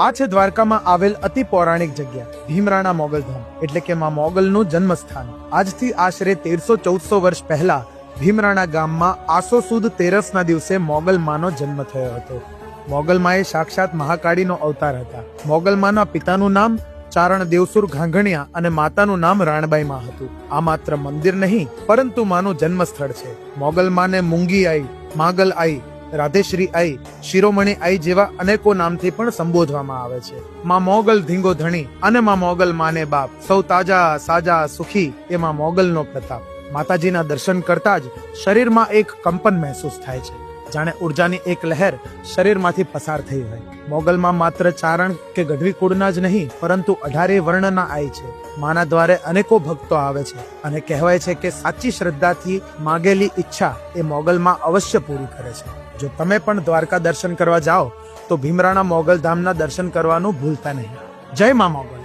આ છે દ્વારકામાં આવેલ અતિ પૌરાણિક જગ્યા ભીમરાણા મોગલધામ, એટલે કે માં મોગલનું જન્મસ્થાન. આજથી આશરે 1300-1400 વર્ષ પહેલા ભીમરાણા ગામમાં આસો સુદ 13ના દિવસે મોગલ માનો જન્મ થયો હતો. મોગલ માએ સાક્ષાત મહાકાળીનો અવતાર હતા. મોગલ માના પિતાનું નામ ચારણ દેવસુર ઘાંઘણિયા અને માતાનું નામ રાણબાઈ માં હતું. આ માત્ર મંદિર નહીં પરંતુ માનું જન્મસ્થળ છે. મોગલ માને મૂંગી આઈ, માગલ આઈ, રાધેશ્રી આઈ, શિરોમણી આઈ જેવા અનેકો નામથી પણ સંબોધવામાં આવે છે. માં મોગલ ધીંગો ધણી અને માં મોગલ માને બાપ, સૌ તાજા સાજા સુખી એ માં મોગલનો પ્રતાપ. માતાજીના દર્શન કરતા જ શરીરમાં એક કંપન મહેસૂસ થાય છે, જાણે ઉર્જાની એક લહેર શરીરમાંથી પસાર થઈ હોય. મોગલમાં માત્ર ચારણ કે ગઢવી કુળના જ નહીં પરંતુ 18 વર્ણના આઈ છે. માના દ્વારે અનેકો ભક્તો આવે છે અને કહેવાય છે કે સાચી શ્રદ્ધાથી માગેલી ઈચ્છા એ મોગલમાં અવશ્ય પૂરી કરે છે. જો તમે પણ દ્વારકા દર્શન કરવા જાઓ તો ભીમરાણા મોગલ ધામના દર્શન કરવાનું ભૂલતા નહીં. જય મા મોગલ.